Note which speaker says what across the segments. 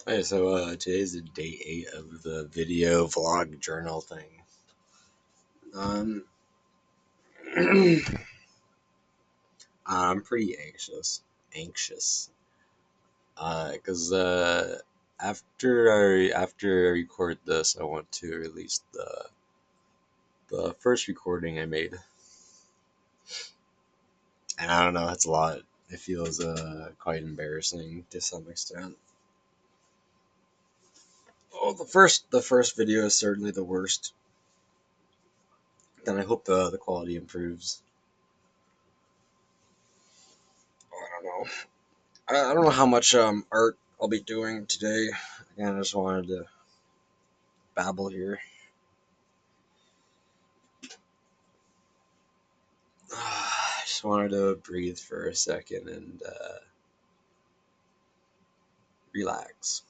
Speaker 1: Hey, so today's the day 8 of the video vlog journal thing. Um, I'm pretty anxious, because after I record this, I want to release the first recording I made, and I don't know, that's a lot. It feels quite embarrassing to some extent. Oh, the first video is certainly the worst. Then I hope the quality improves. Oh, I don't know. I don't know how much art I'll be doing today. Again, I just wanted to babble here. I just wanted to breathe for a second and relax.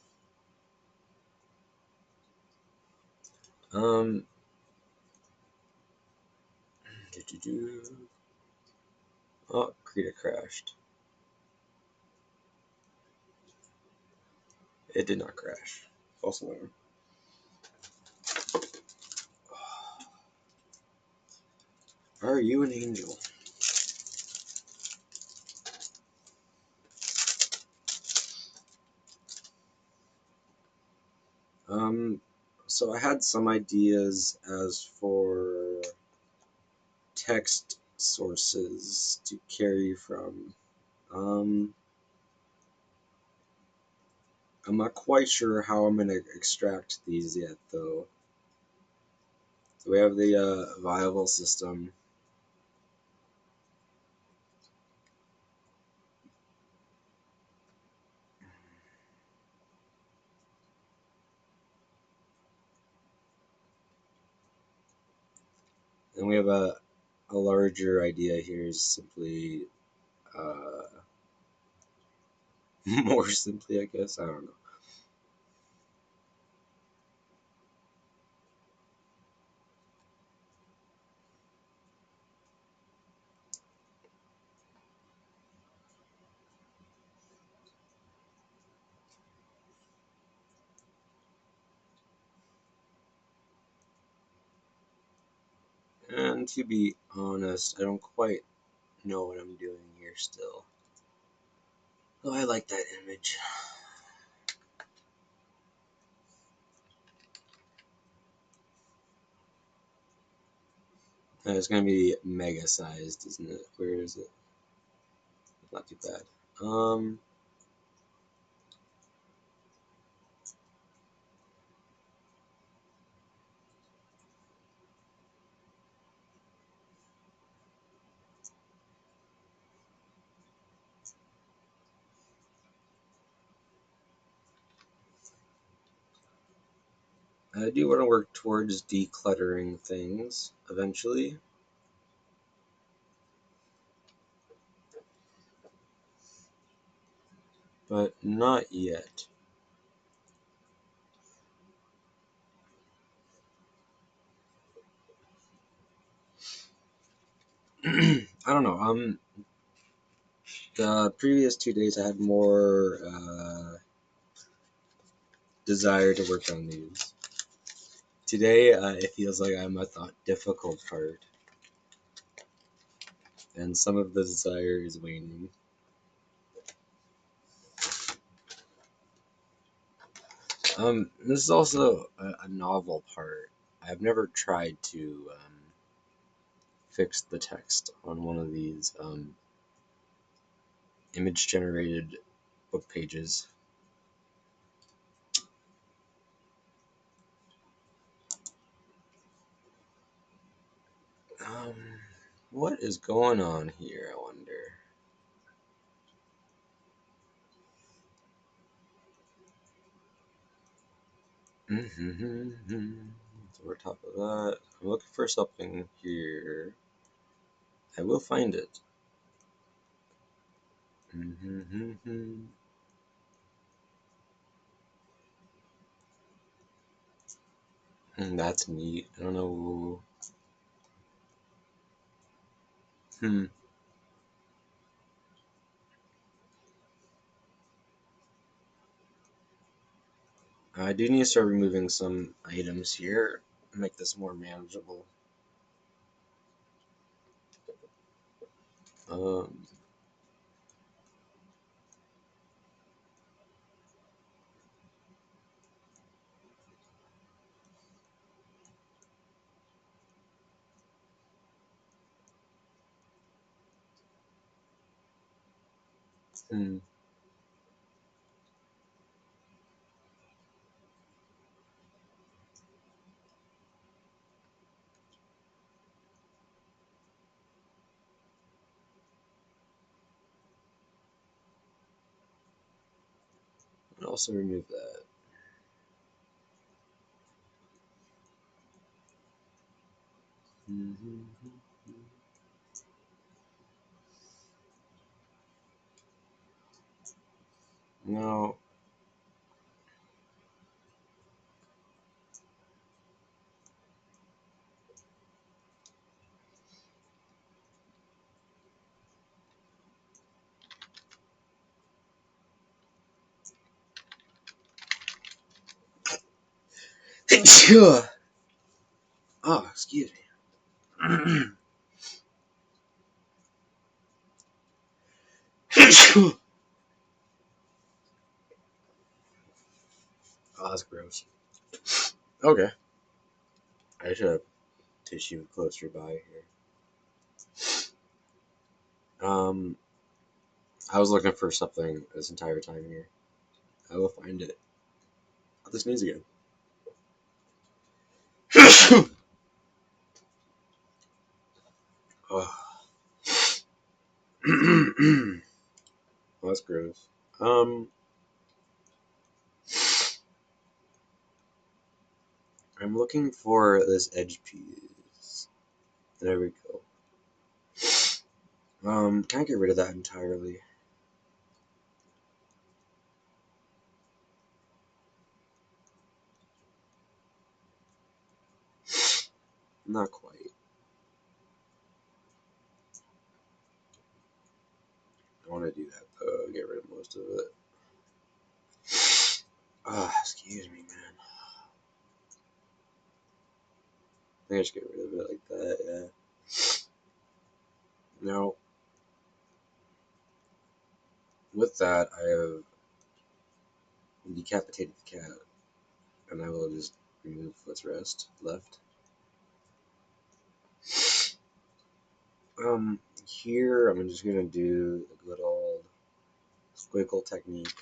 Speaker 1: Um, doo-doo-doo. Oh, Krita crashed. It did not crash. False alarm. Are you an angel? Um, so I had some ideas as for text sources to carry from. Um, I'm not quite sure how I'm going to extract these yet, though. So we have the viable system. And we have a larger idea here is simply, uh, more simply, I guess. I don't know. And to be honest, I don't quite know what I'm doing here still. Oh, I like that image. It's going to be mega sized, isn't it? Where is it? Not too bad. I do want to work towards decluttering things eventually, but not yet. I don't know. The previous 2 days I had more desire to work on these. Today it feels like I'm at the difficult part, and some of the desire is waning. This is also a novel part. I've never tried to fix the text on one of these image generated book pages. Um, what is going on here, I wonder? So we're top of that. I'm looking for something here. I will find it. That's neat. I don't know. Hmm. I do need to start removing some items here to make this more manageable. Um, hmm. And also remove that. Mm-hmm. Now, oh, excuse me. Oh, that's gross. Okay, I should have tissue closer by here. Um, I was looking for something this entire time here. I will find it. Oh, this needs again. Oh. Well, that's gross. Um, I'm looking for this edge piece. There we go. Can I get rid of that entirely? Not quite. I want to do that though. Get rid of most of it. Ah, excuse me, man. I think I should get rid of it like that. Yeah. Now, with that, I have decapitated the cat, and I will just remove what's left. Here I'm just gonna do the good old squiggle technique.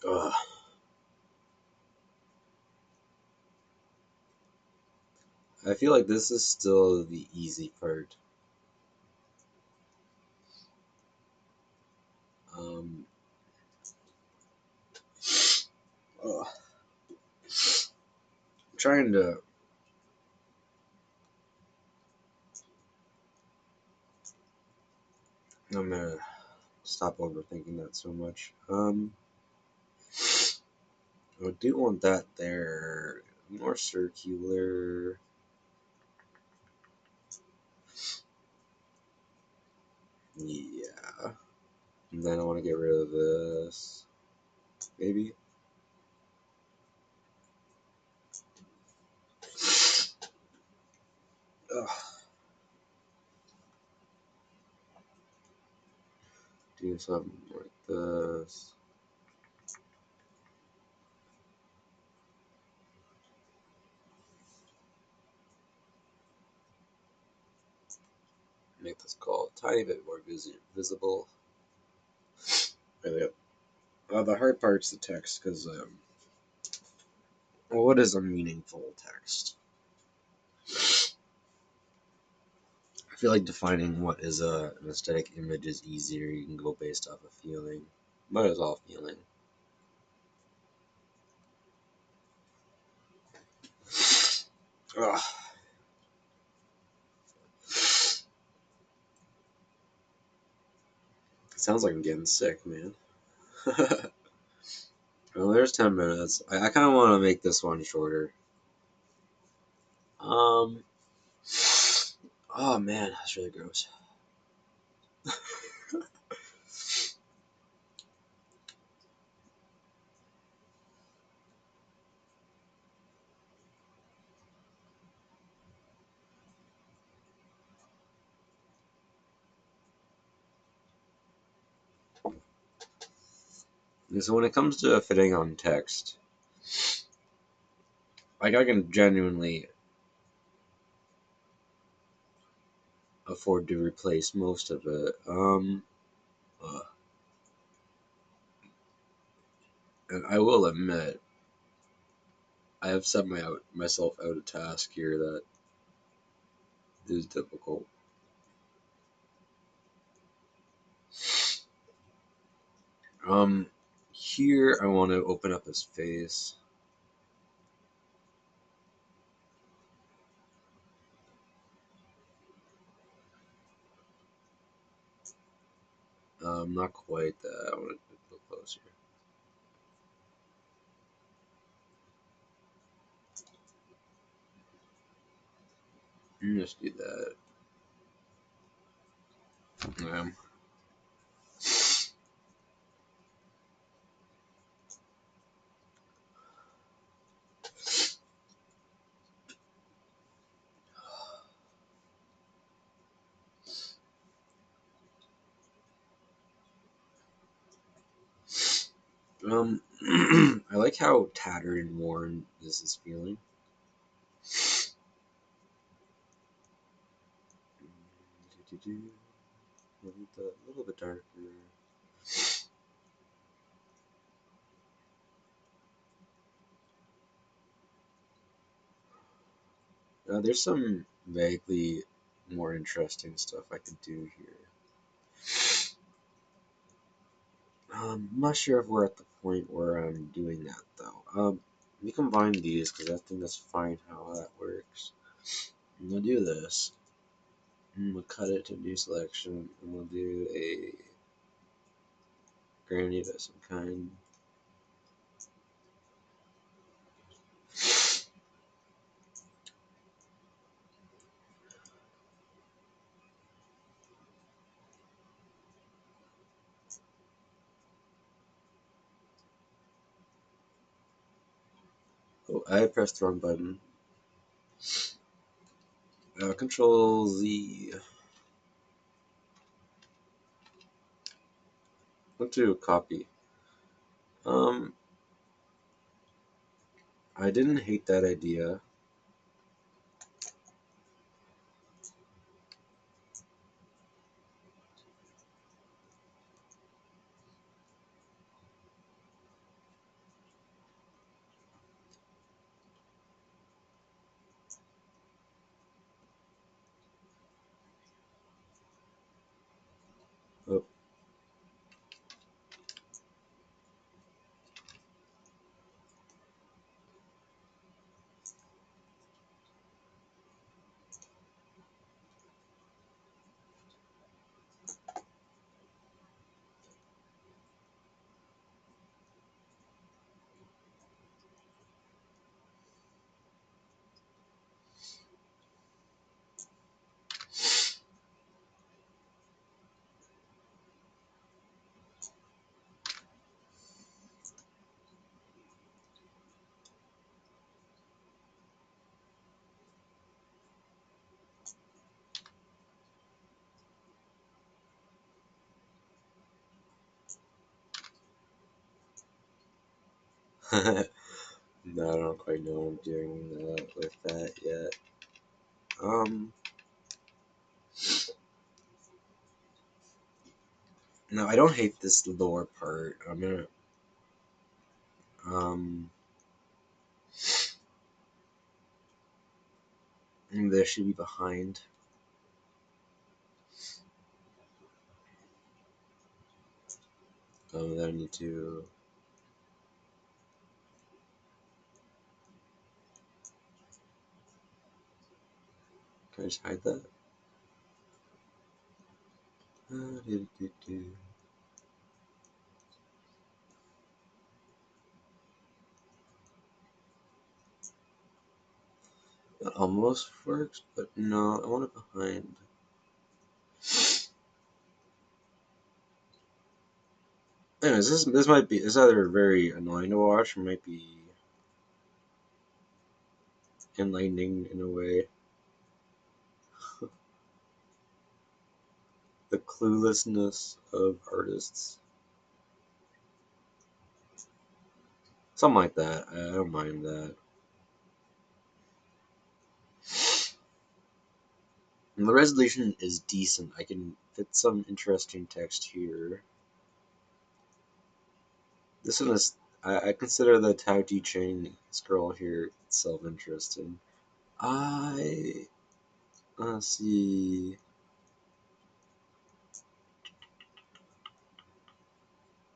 Speaker 1: Ugh. I feel like this is still the easy part. Um, ugh. I'm trying to. I'm gonna stop overthinking that so much. I do want that there. More circular. Yeah. And then I want to get rid of this. Maybe. Ugh. Do something like this. Make this call a tiny bit more visible. There we go. The hard part's the text, because what is a meaningful text? I feel like defining what is an aesthetic image is easier. You can go based off of feeling. Might as well feeling. Ugh. It sounds like I'm getting sick, man. Well, there's 10 minutes. I kind of want to make this one shorter. Um. Oh man, that's really gross. So when it comes to fitting on text, like I can genuinely afford to replace most of it. Uh, and I will admit, I have set myself out a task here that is difficult. Um, Here I want to open up his face. Not quite that. I want to look closer. Just do that. Um, I like how tattered and worn this is feeling. A little bit darker. There's some vaguely more interesting stuff I could do here. I'm not sure if we're at the point where I'm doing that though. We combine these because I think that's fine how that works. And we'll do this. And we'll cut it to new selection, and we'll do a granite of some kind. Oh, I pressed the wrong button. Control Z. Want to copy. Um, I didn't hate that idea. Oh. No, I don't quite know what I'm doing with that yet. Um, no, I don't hate this lower part. I'm gonna, um, this should be behind. Then I need to, can I just hide that? Do, do, do. That almost works, but no, I want it behind. Anyways, this might be, it's either very annoying to watch or might be enlightening in a way. The cluelessness of artists. Something like that. I don't mind that. And the resolution is decent. I can fit some interesting text here. This one is. I consider the Tao Te Ching scroll here itself interesting. I let's see.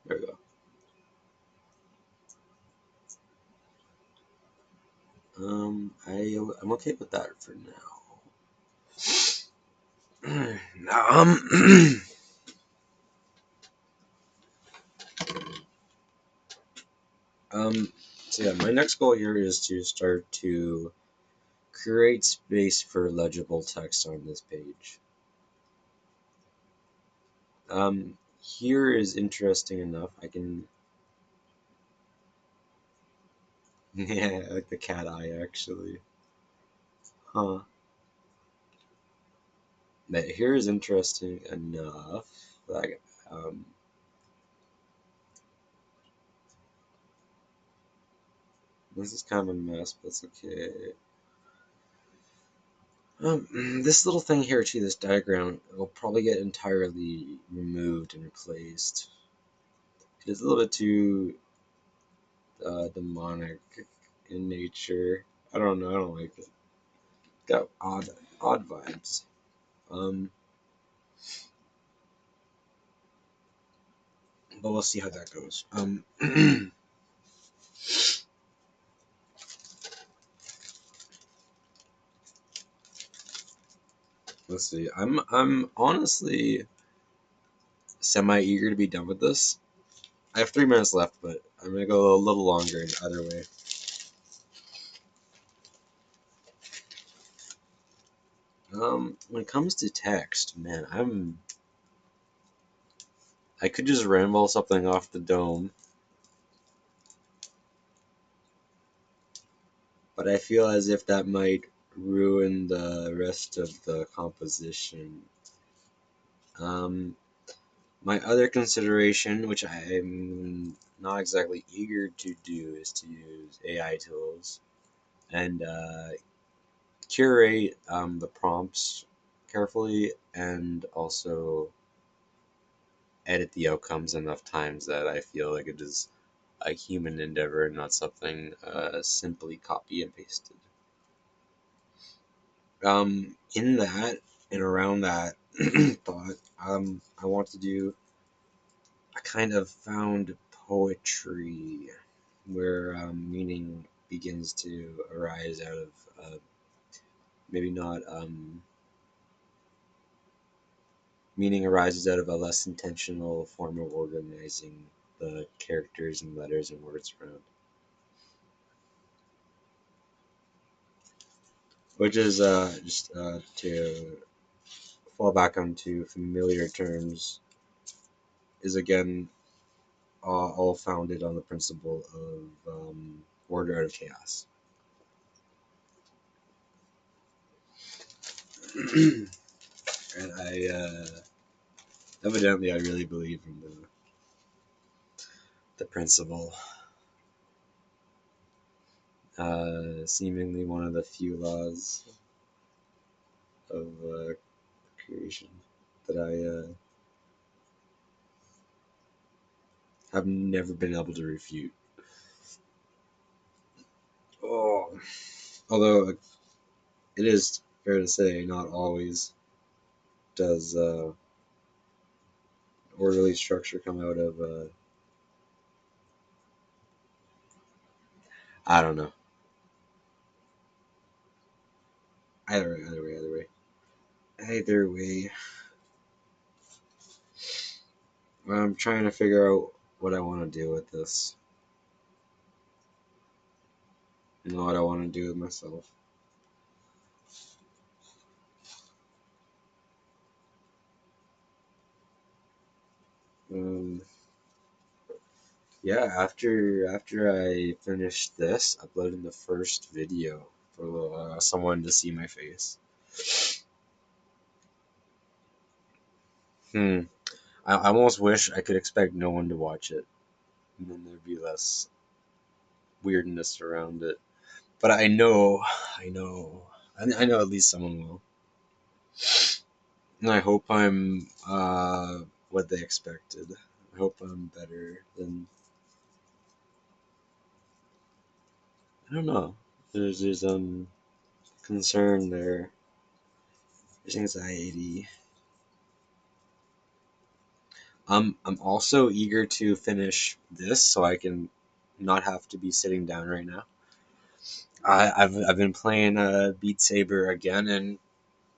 Speaker 1: There we go. I'm okay with that for now. um, so yeah, my next goal here is to start to create space for legible text on this page. Here is interesting enough. I can, yeah, like the cat eye actually. Huh. But here is interesting enough. Like, this is kind of a mess, but it's okay. This little thing here too, this diagram, will probably get entirely removed and replaced. It's a little bit too demonic in nature. I don't know. I don't like it. Got odd vibes. Um, but we'll see how that goes. Let's see. I'm honestly semi eager to be done with this. I have 3 minutes left, but I'm gonna go a little longer either way. When it comes to text, man, I could just ramble something off the dome, but I feel as if that might ruin the rest of the composition. Um, my other consideration, which I'm not exactly eager to do, is to use AI tools and curate the prompts carefully and also edit the outcomes enough times that I feel like it is a human endeavor and not something simply copy and pasted. In that and around that thought, I want to do a kind of found poetry where meaning begins to arise out of maybe not meaning arises out of a less intentional form of organizing the characters and letters and words around, which is just to fall back onto familiar terms is again all founded on the principle of order out of chaos. And evidently I really believe in the principle. Seemingly one of the few laws of creation that I have never been able to refute. Oh, although it is fair to say, not always does orderly structure come out of. I don't know. Either way. I'm trying to figure out what I want to do with this. And what I want to do with myself. Um, yeah, after I finish this, uploading the first video for someone to see my face. Hmm. I almost wish I could expect no one to watch it, and then there'd be less. weirdness around it. But I know at least someone will. And I hope I'm what they expected. I hope I'm better than, I don't know. There's concern there. There's anxiety. I'm also eager to finish this so I can not have to be sitting down right now. I've been playing Beat Saber again, and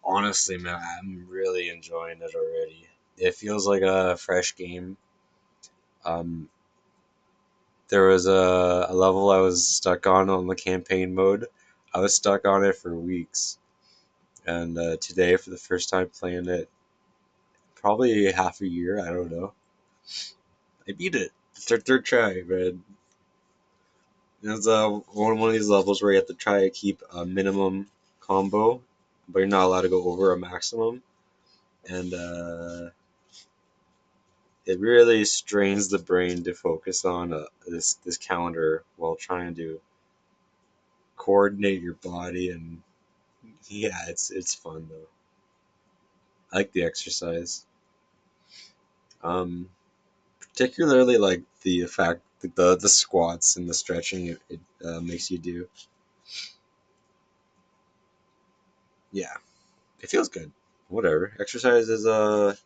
Speaker 1: honestly, man, I'm really enjoying it already. It feels like a fresh game. Um, there was a level I was stuck on the campaign mode. I was stuck on it for weeks, and today, for the first time playing it, probably half a year, I don't know. I beat it. Third try, man. It's one of these levels where you have to try to keep a minimum combo, but you're not allowed to go over a maximum, and it really strains the brain to focus on this counter while trying to coordinate your body. And yeah, it's fun though. I like the exercise, um, particularly like the fact that the squats and the stretching it makes you do. Yeah, it feels good. Whatever. Exercise is a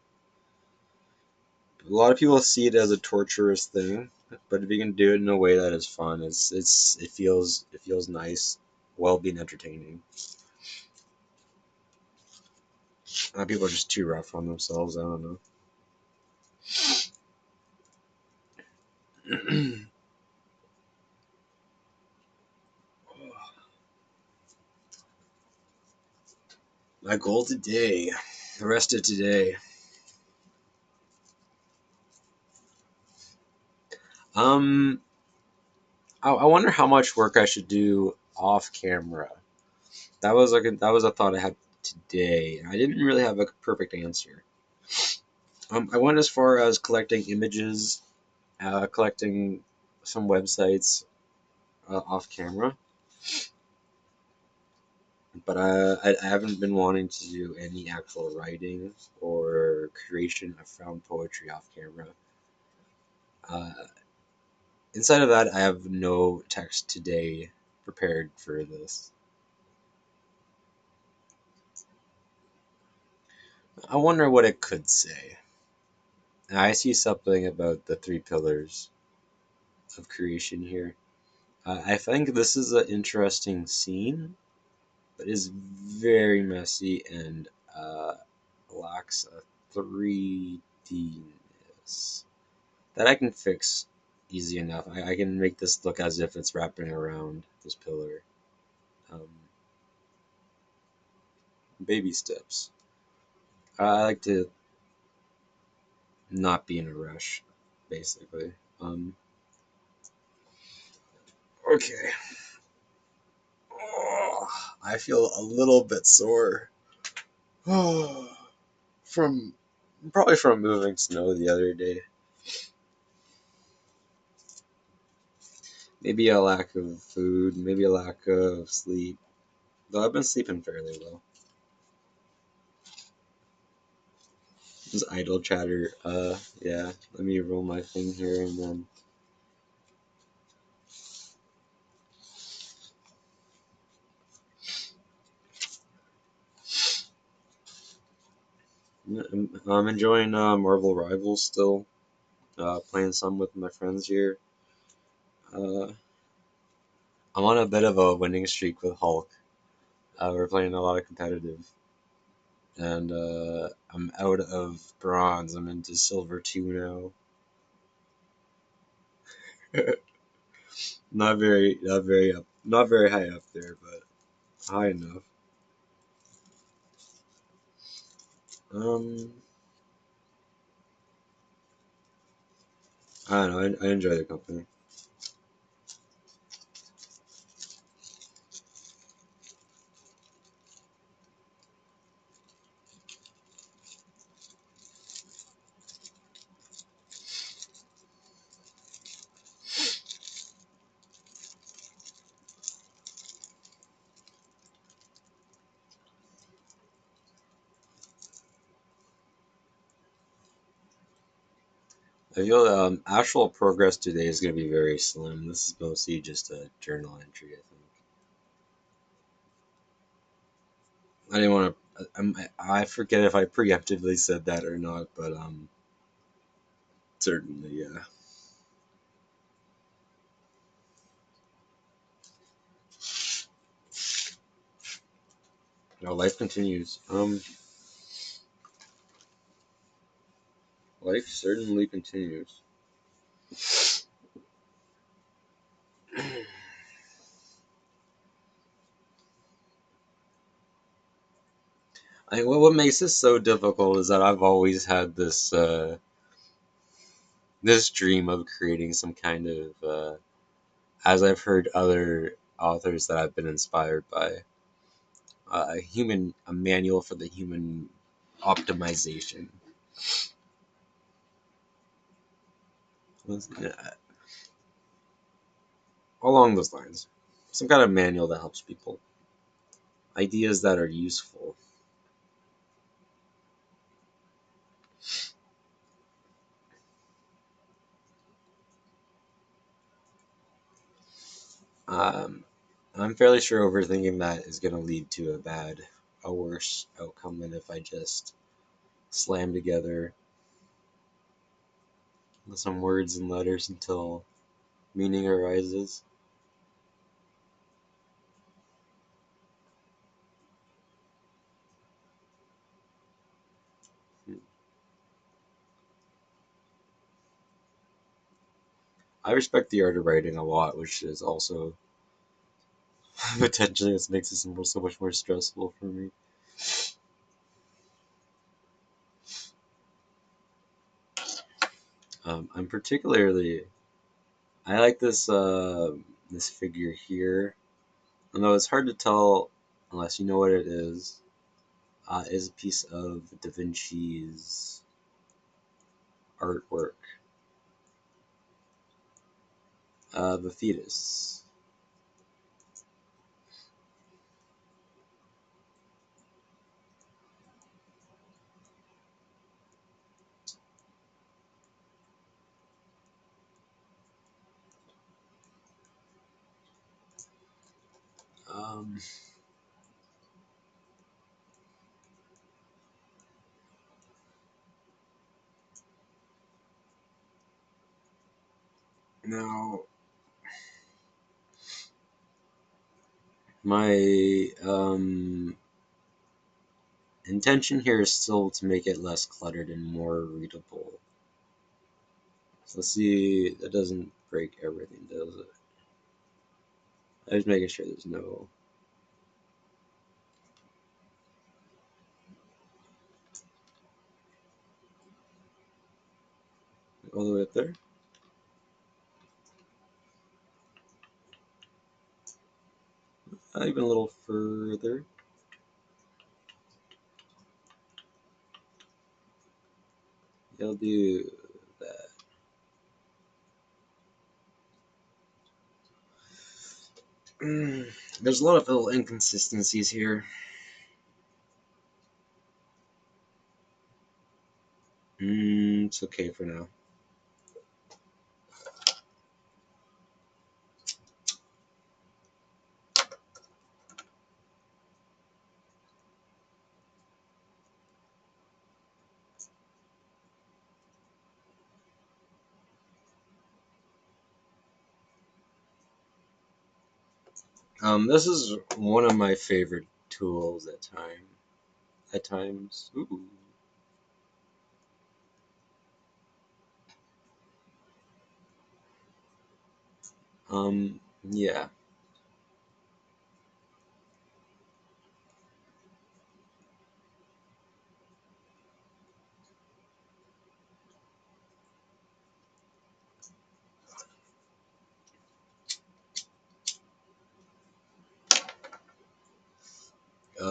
Speaker 1: lot of people see it as a torturous thing, but if you can do it in a way that is fun, it feels nice while being entertaining. People are just too rough on themselves. I don't know. My goal today, the rest of today, um, I wonder how much work I should do off camera. That was a thought I had today, and I didn't really have a perfect answer. I went as far as collecting images, collecting some websites off camera, but I haven't been wanting to do any actual writing or creation of found poetry off camera. Uh, Inside of that, I have no text today prepared for this. I wonder what it could say. I see something about the three pillars of creation here. I think this is an interesting scene, but is very messy and lacks a 3D-ness that I can fix easy enough. I can make this look as if it's wrapping around this pillar. Um, Baby steps. I like to not be in a rush, basically. Okay. Oh, I feel a little bit sore. from Probably from moving snow the other day. Maybe a lack of food, maybe a lack of sleep. Though I've been sleeping fairly well. This idle chatter. Yeah. Let me roll my thing here and then. I'm enjoying Marvel Rivals still. Playing some with my friends here. Uh, I'm on a bit of a winning streak with Hulk. We're playing a lot of competitive, and I'm out of bronze. I'm into silver 2 now. Not very high up there, but high enough. Um, I don't know. I enjoy the company. I feel actual progress today is going to be very slim. This is mostly just a journal entry, I think. I didn't want to. I forget if I preemptively said that or not, but certainly, yeah. No, life continues. Life certainly continues. What makes this so difficult is that I've always had this dream of creating some kind of, as I've heard other authors that I've been inspired by, a manual for the human optimization. Along those lines, some kind of manual that helps people, ideas that are useful. Um, I'm fairly sure overthinking that is going to lead to a worse outcome than if I just slam together some words and letters until meaning arises. I respect the art of writing a lot, which is also potentially what makes it so much more stressful for me. I'm particularly I like this figure here, although it's hard to tell unless you know what it is a piece of Da Vinci's artwork, the fetus. Um, Now, my intention here is still to make it less cluttered and more readable. So let's see, that doesn't break everything, does it? I'm just making sure there's no. All the way up there? Even a little further. Yeah, I'll do that. There's a lot of little inconsistencies here. It's okay for now. This is one of my favorite tools at times. Ooh. Yeah.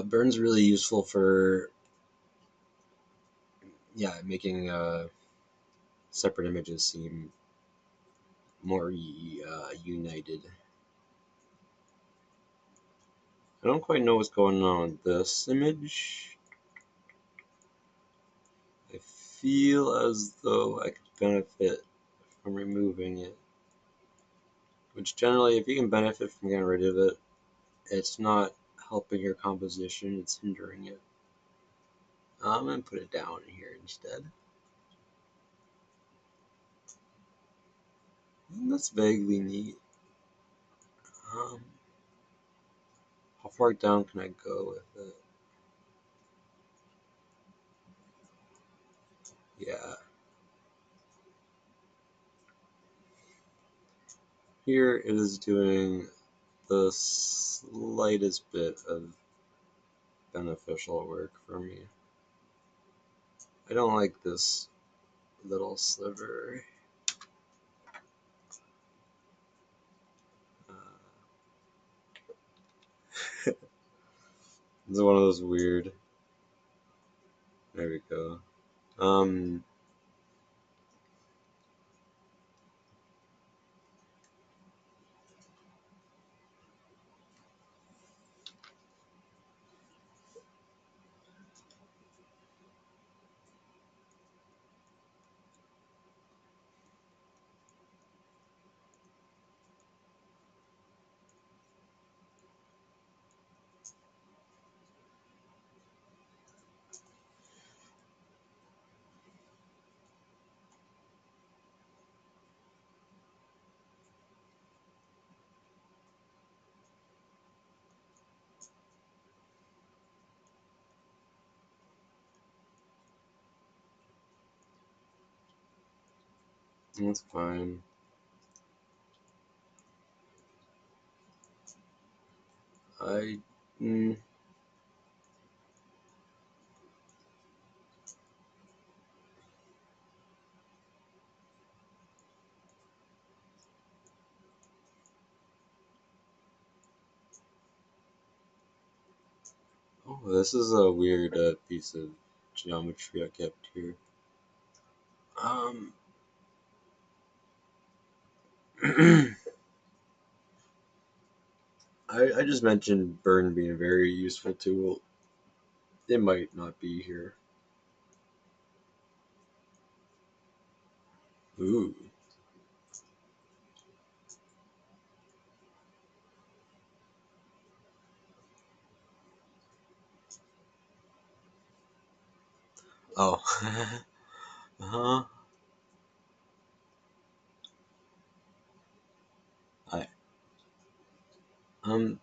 Speaker 1: Burn's really useful for, yeah, making separate images seem more united. I don't quite know what's going on with this image. feel as though I could benefit from removing it. Which generally, if you can benefit from getting rid of it, it's not helping your composition, it's hindering it. I'm going to put it down here instead. And that's vaguely neat. How far down can I go with it? Yeah. Here it is doing the slightest bit of beneficial work for me. I don't like this little sliver. It's one of those weird. There we go. That's fine. I. Mm, oh, this is a weird piece of geometry I kept here. Um. I just mentioned burn being a very useful tool. It might not be here. Ooh. Oh. Uh-huh. I um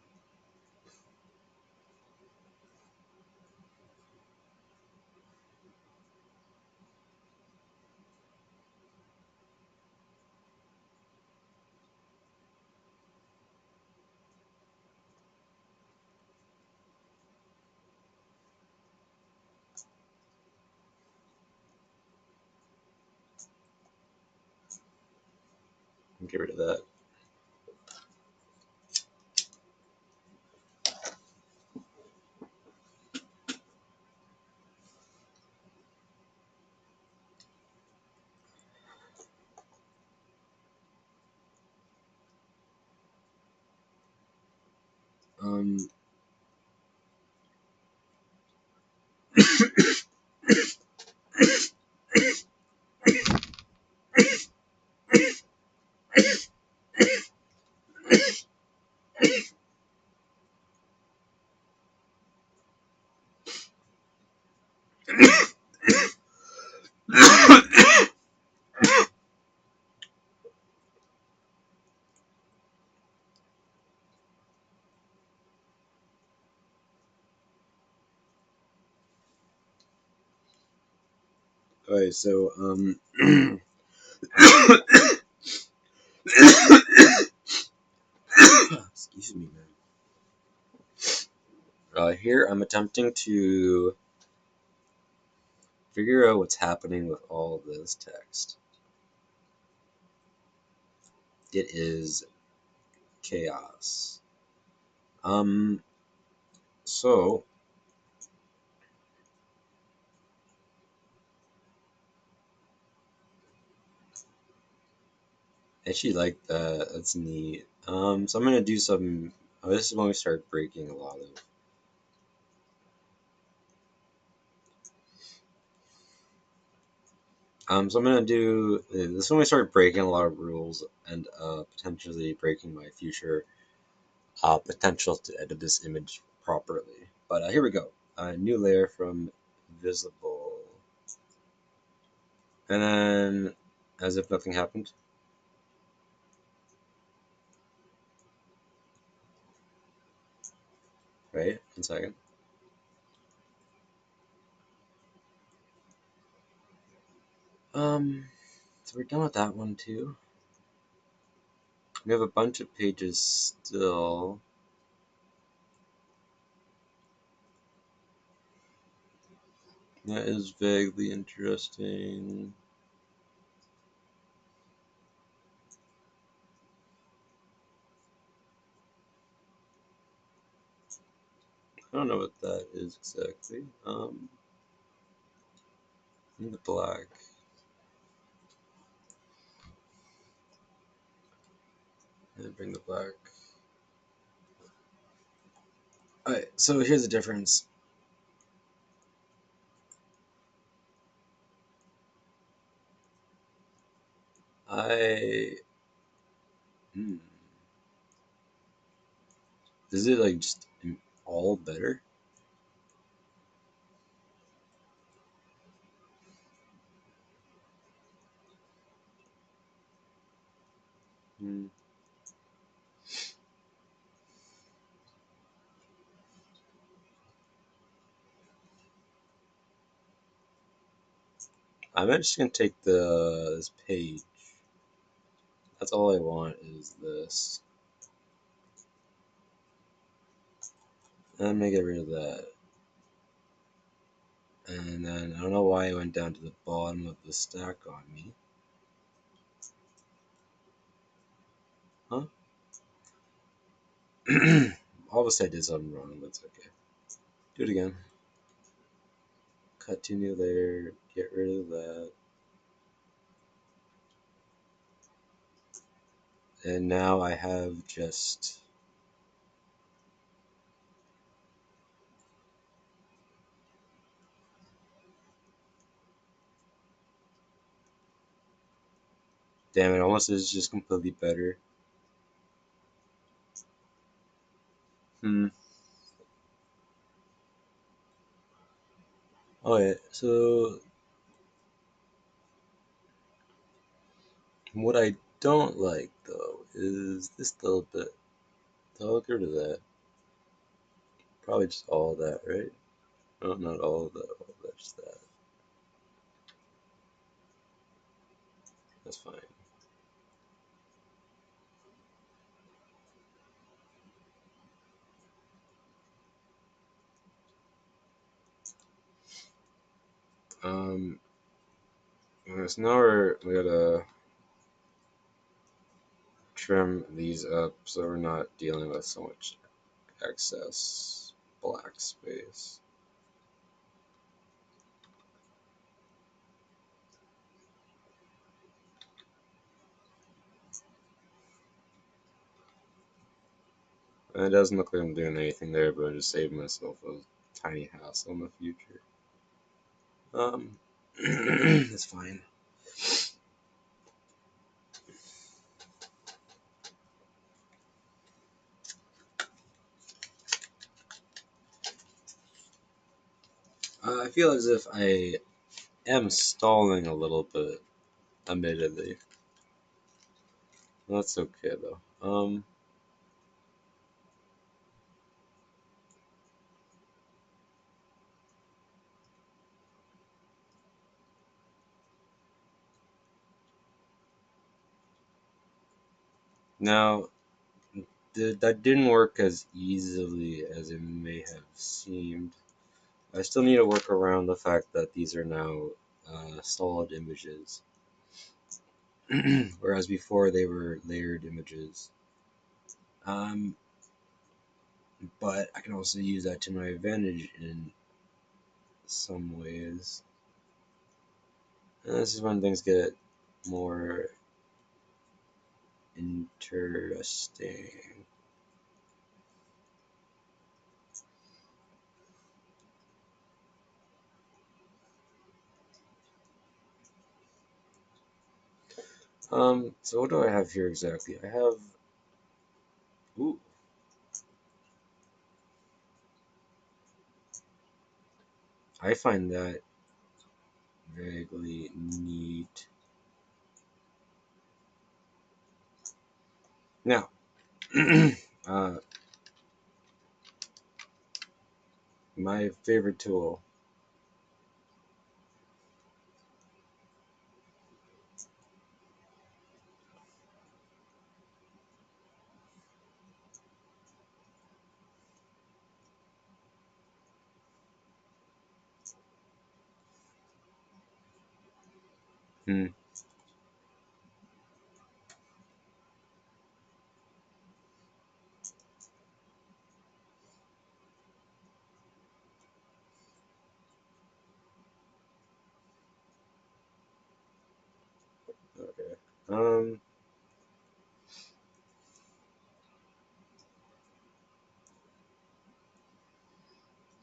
Speaker 1: get rid of that. Um Okay, so excuse me, man. Here I'm attempting to figure out what's happening with all this text. It is chaos. Um, so I actually like that. That's neat. So I'm gonna do some. Oh, this is when we start breaking a lot of. So I'm gonna do this when we start breaking a lot of rules and potentially breaking my future potential to edit this image properly. But here we go. New layer from visible, and then as if nothing happened. Right? 1 second. So we're done with that one too. We have a bunch of pages still. That is vaguely interesting. I don't know what that is exactly. In the black. And bring the black. Alright, so here's the difference. I. Hmm. Is it like just all better? Hmm. I'm just gonna take this page. That's all I want is this. And I'm gonna get rid of that. And then I don't know why I went down to the bottom of the stack on me. Huh? All of a sudden I did something wrong, but it's okay. Do it again. Cut to new layer, get rid of that. And now I have just damn it, almost is just completely better. Hmm. Okay, so what I don't like though is this little bit. So I'll get rid of that. Probably just all of that, right? No, not all of that, all of that, just that. That's fine. Um, so now we gotta trim these up so we're not dealing with so much excess black space. And it doesn't look like I'm doing anything there, but I'm just saving myself a tiny hassle in the future. It's fine. I feel as if I am stalling a little bit, admittedly. That's okay though. Now that didn't work as easily as it may have seemed. I still need to work around the fact that these are now solid images, whereas before they were layered images. Um, but I can also use that to my advantage in some ways. And this is when things get more interesting. So what do I have here exactly? I have, ooh, I find that vaguely neat. Now, uh, my favorite tool. Hmm, okay. Um,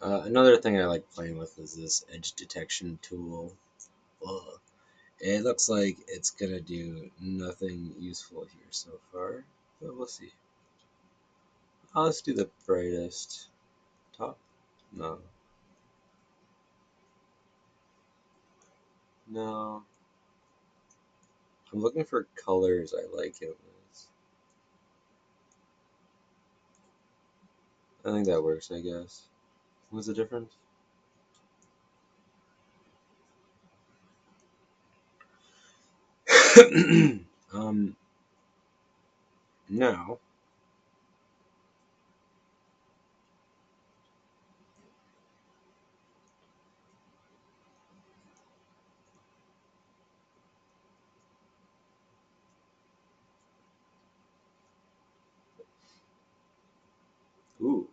Speaker 1: Another thing I like playing with is this edge detection tool. Ugh. It looks like it's gonna do nothing useful here so far, but we'll see. Let's do the brightest top. No, no. I'm looking for colors I like it with. I think that works, I guess. What's the difference? um, Now, ooh,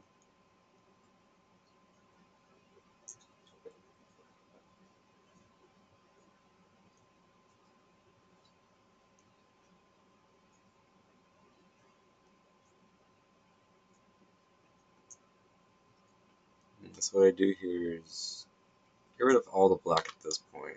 Speaker 1: that's what I do here is get rid of all the black at this point.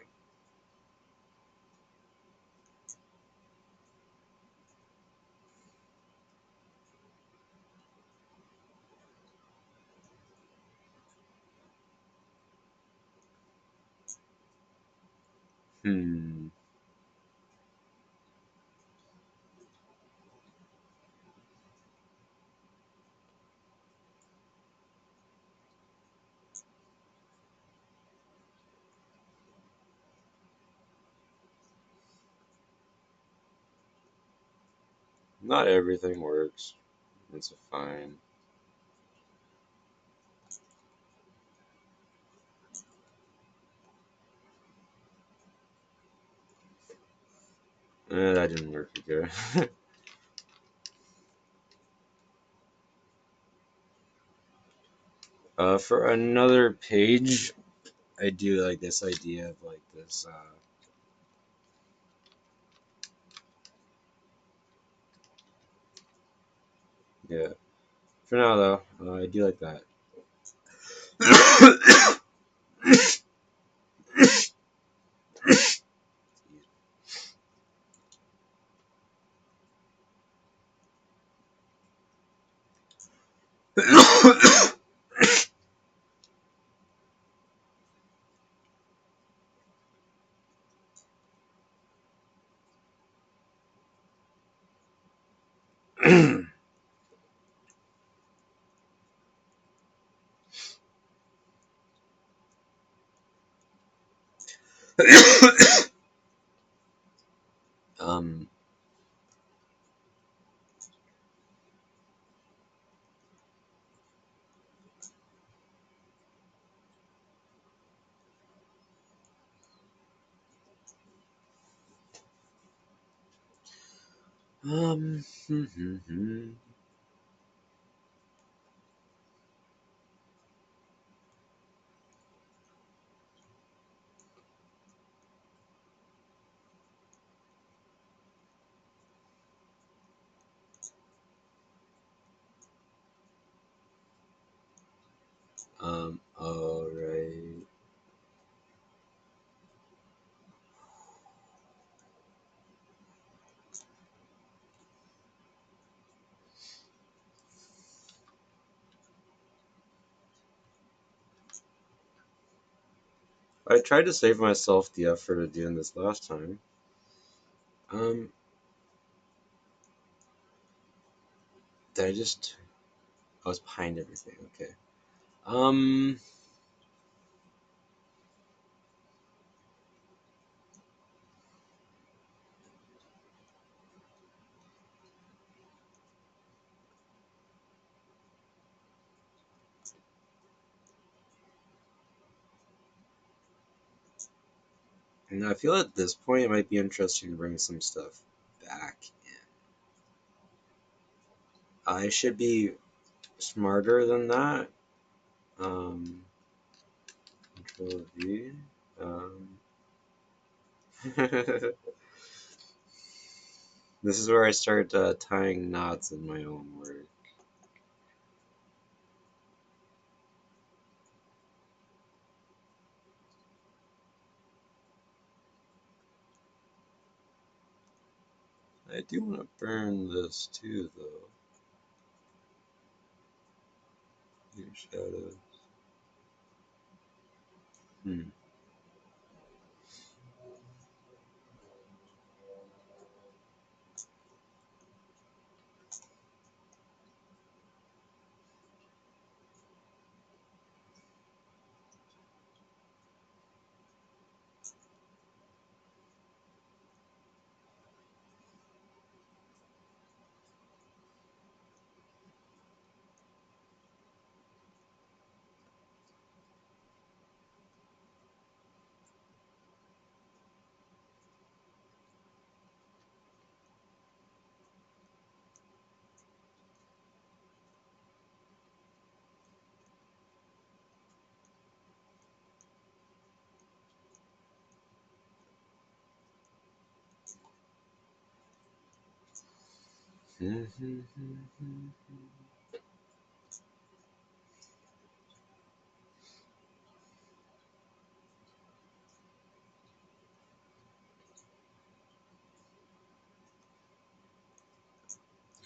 Speaker 1: Hmm, not everything works. It's fine. That didn't work either. For another page, I do like this idea of like this. Yeah. For now, though, I do like that. um, um, all right. I tried to save myself the effort of doing this last time. Um, did I just? I was behind everything. Okay. Um, and I feel at this point it might be interesting to bring some stuff back in. I should be smarter than that. Um, Control V. Um, this is where I start tying knots in my own work. I do want to burn this too, though. Your shadows. Hmm.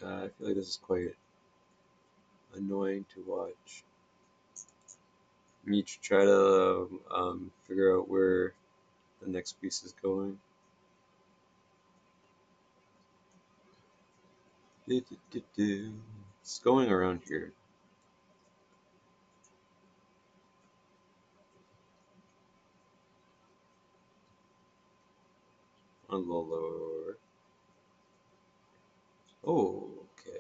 Speaker 1: I feel like this is quite annoying to watch. You try to figure out where the next piece is going. It's going around here. A little lower. Oh, okay.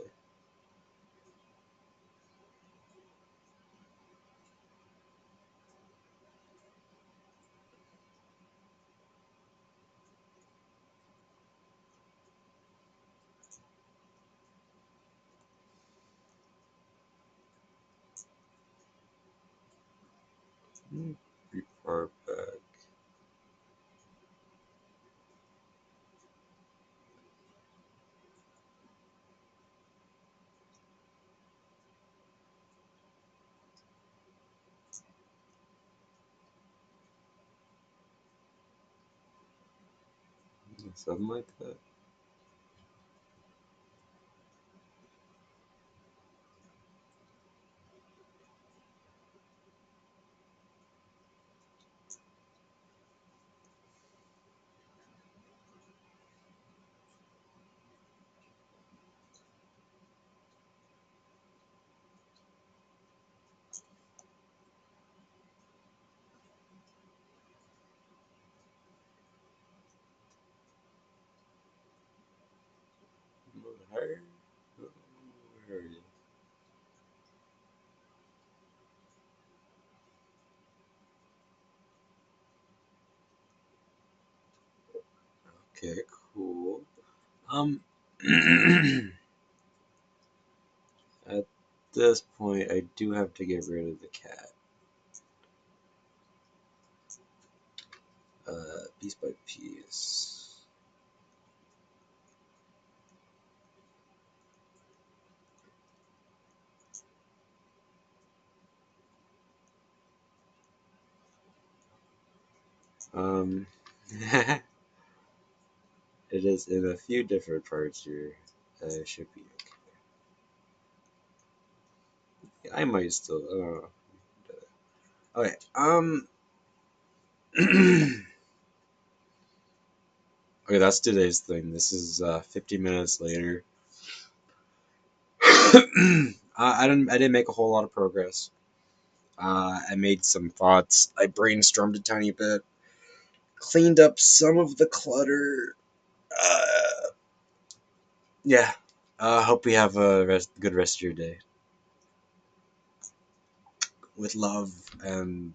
Speaker 1: Pretty far back. Something like that. A little higher. Where are you? Okay, cool. Um, at this point, I do have to get rid of the cat. Piece by piece. Um, it is in a few different parts here. It should be okay. I might still. Okay. Okay, that's today's thing. This is 50 minutes later. I didn't make a whole lot of progress. I made some thoughts. I brainstormed a tiny bit, cleaned up some of the clutter. Uh, yeah. Hope you have a good rest of your day with love and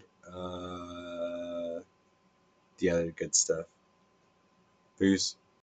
Speaker 1: the other good stuff. Peace.